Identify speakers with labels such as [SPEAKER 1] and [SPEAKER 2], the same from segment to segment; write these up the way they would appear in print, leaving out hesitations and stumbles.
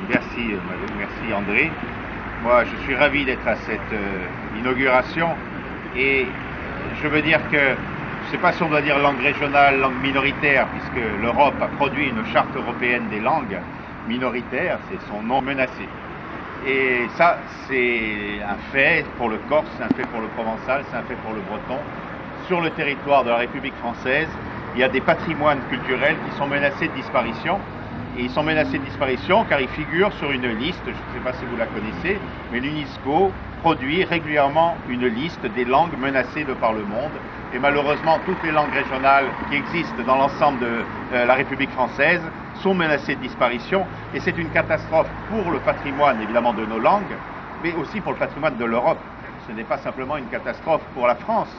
[SPEAKER 1] merci André. Moi, je suis ravi d'être à cette inauguration et je veux dire que je ne sais pas si on doit dire langue régionale, langue minoritaire, puisque l'Europe a produit une charte européenne des langues minoritaires, c'est son nom menacé. Et ça, c'est un fait pour le corse, c'est un fait pour le provençal, c'est un fait pour le breton. Sur le territoire de la République française, il y a des patrimoines culturels qui sont menacés de disparition. Et ils sont menacés de disparition car ils figurent sur une liste, je ne sais pas si vous la connaissez, mais l'UNESCO produit régulièrement une liste des langues menacées de par le monde. Et malheureusement, toutes les langues régionales qui existent dans l'ensemble de la République française sont menacées de disparition. Et c'est une catastrophe pour le patrimoine, évidemment, de nos langues, mais aussi pour le patrimoine de l'Europe. Ce n'est pas simplement une catastrophe pour la France,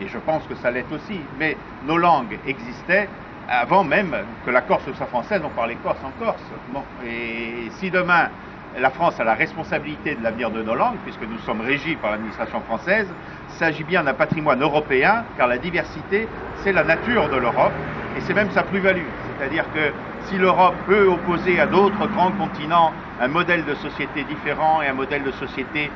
[SPEAKER 1] et je pense que ça l'est aussi. Mais nos langues existaient avant même que la Corse soit française, on parlait corse en Corse. Bon. Et si demain, la France a la responsabilité de l'avenir de nos langues, puisque nous sommes régis par l'administration française, il s'agit bien d'un patrimoine européen, car la diversité, c'est la nature de l'Europe, et c'est même sa plus-value. C'est-à-dire que si l'Europe peut opposer à d'autres grands continents un modèle de société différent et un modèle de société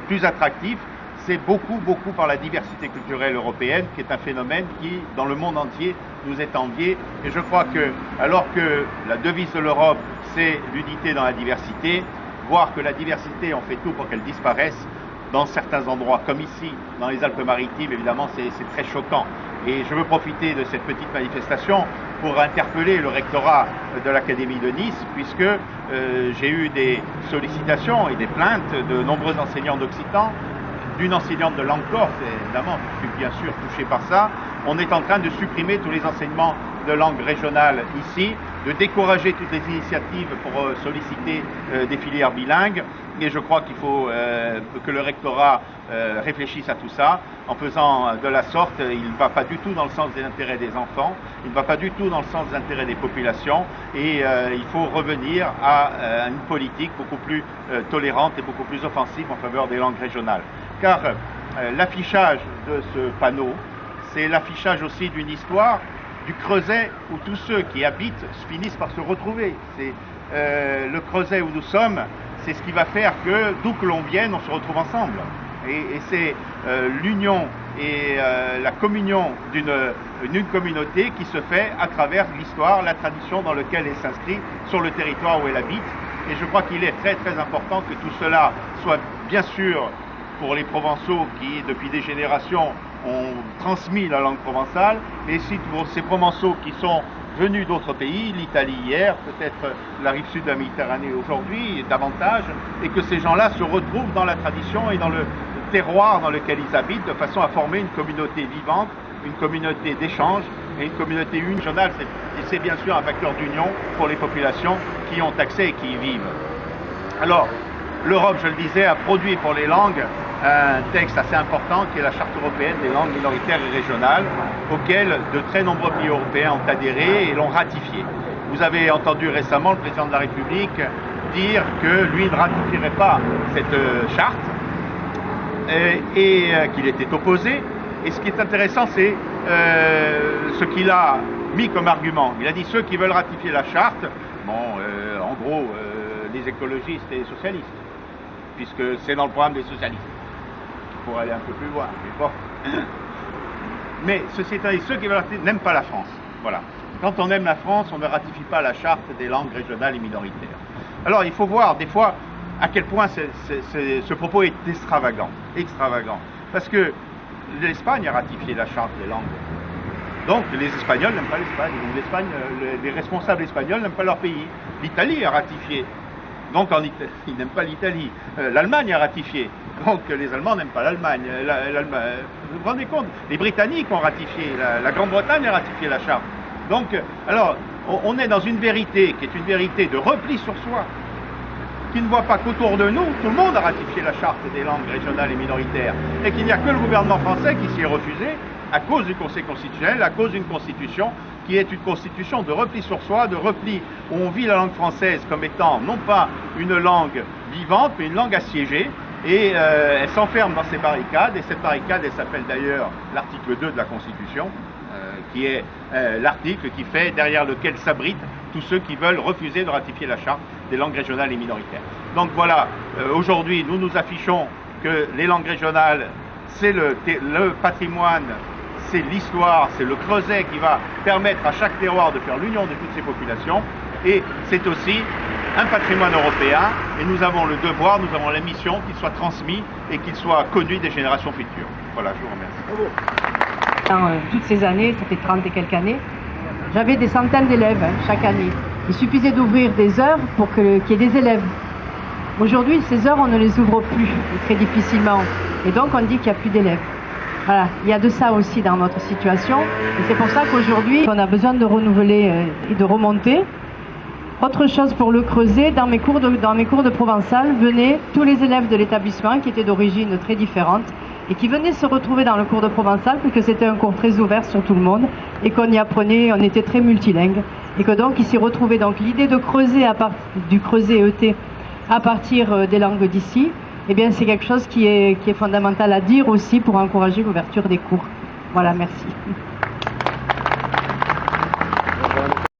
[SPEAKER 1] plus attractif, c'est beaucoup par la diversité culturelle européenne, qui est un phénomène qui, dans le monde entier, nous est envié. Et je crois que, alors que la devise de l'Europe, c'est l'unité dans la diversité, voir que la diversité, on fait tout pour qu'elle disparaisse, dans certains endroits, comme ici, dans les Alpes-Maritimes, évidemment, c'est très choquant. Et je veux profiter de cette petite manifestation pour interpeller le rectorat de l'Académie de Nice, puisque j'ai eu des sollicitations et des plaintes de nombreux enseignants d'occitan, d'une enseignante de langue corse, et évidemment, je suis bien sûr touché par ça. On est en train de supprimer tous les enseignements de langue régionale ici, de décourager toutes les initiatives pour solliciter des filières bilingues. Et je crois qu'il faut que le rectorat réfléchisse à tout ça. En faisant de la sorte, il ne va pas du tout dans le sens des intérêts des enfants, il ne va pas du tout dans le sens des intérêts des populations. Et il faut revenir à une politique beaucoup plus tolérante et beaucoup plus offensive en faveur des langues régionales. Car l'affichage de ce panneau, c'est l'affichage aussi d'une histoire du Creuset où tous ceux qui habitent finissent par se retrouver. C'est le Creuset où nous sommes, c'est ce qui va faire que, d'où que l'on vienne, on se retrouve ensemble. Et c'est l'union et la communion d'une communauté qui se fait à travers l'histoire, la tradition dans laquelle elle s'inscrit sur le territoire où elle habite. Et je crois qu'il est très important que tout cela soit bien sûr pour les Provençaux qui, depuis des générations, ont transmis la langue provençale, mais aussi pour ces Provençaux qui sont venus d'autres pays, l'Italie hier, peut-être la rive sud de la Méditerranée aujourd'hui, davantage, et que ces gens-là se retrouvent dans la tradition et dans le terroir dans lequel ils habitent, de façon à former une communauté vivante, une communauté d'échange et une communauté unionale. Et c'est bien sûr un facteur d'union pour les populations qui ont accès et qui y vivent. Alors, l'Europe, je le disais, a produit pour les langues un texte assez important qui est la Charte européenne des langues minoritaires et régionales, auquel de très nombreux pays européens ont adhéré et l'ont ratifié. Vous avez entendu récemment le président de la République dire que lui ne ratifierait pas cette charte et qu'il était opposé. Et ce qui est intéressant, c'est ce qu'il a mis comme argument. Il a dit ceux qui veulent ratifier la charte, en gros, les écologistes et les socialistes, puisque c'est dans le programme des socialistes. Pour aller un peu plus loin, mais bon. Mais ceci étant dit, ceux qui veulent ratifier n'aiment pas la France. Voilà. Quand on aime la France, on ne ratifie pas la charte des langues régionales et minoritaires. Alors il faut voir des fois à quel point ce propos est extravagant. Parce que l'Espagne a ratifié la charte des langues. Donc les Espagnols n'aiment pas l'Espagne. Les responsables espagnols n'aiment pas leur pays. L'Italie a ratifié. Donc en Italie, ils n'aiment pas l'Italie. L'Allemagne a ratifié. Donc les Allemands n'aiment pas l'Allemagne. Vous vous rendez compte? Les Britanniques ont ratifié. La Grande-Bretagne a ratifié la charte. Donc, alors, on est dans une vérité qui est une vérité de repli sur soi, qui ne voit pas qu'autour de nous, tout le monde a ratifié la charte des langues régionales et minoritaires, et qu'il n'y a que le gouvernement français qui s'y est refusé à cause du Conseil constitutionnel, à cause d'une constitution qui est une constitution de repli sur soi, de repli où on vit la langue française comme étant non pas une langue vivante, mais une langue assiégée, et elle s'enferme dans ses barricades, et cette barricade, elle s'appelle d'ailleurs l'article 2 de la Constitution, qui est l'article qui fait, derrière lequel s'abrite tous ceux qui veulent refuser de ratifier la charte des langues régionales et minoritaires. Donc voilà, aujourd'hui nous nous affichons que les langues régionales, c'est le patrimoine, c'est l'histoire, c'est le creuset qui va permettre à chaque terroir de faire l'union de toutes ces populations, et c'est aussi un patrimoine européen, et nous avons le devoir, nous avons la mission qu'il soit transmis et qu'il soit connu des générations futures. Voilà, je vous remercie.
[SPEAKER 2] Dans toutes ces années, ça fait 30 et quelques années, j'avais des centaines d'élèves chaque année. Il suffisait d'ouvrir des heures pour qu'il y ait des élèves. Aujourd'hui, ces heures, on ne les ouvre plus, très difficilement. Et donc, on dit qu'il n'y a plus d'élèves. Voilà, il y a de ça aussi dans notre situation. Et c'est pour ça qu'aujourd'hui, on a besoin de renouveler et de remonter. Autre chose pour le creuser, dans mes cours de provençal, venaient tous les élèves de l'établissement qui étaient d'origine très différente et qui venaient se retrouver dans le cours de provençal parce que c'était un cours très ouvert sur tout le monde et qu'on y apprenait, on était très multilingue et que donc ils s'y retrouvaient. Donc l'idée de creuser du creuset ET à partir des langues d'ici, eh bien c'est quelque chose qui est fondamental à dire aussi pour encourager l'ouverture des cours. Voilà, merci.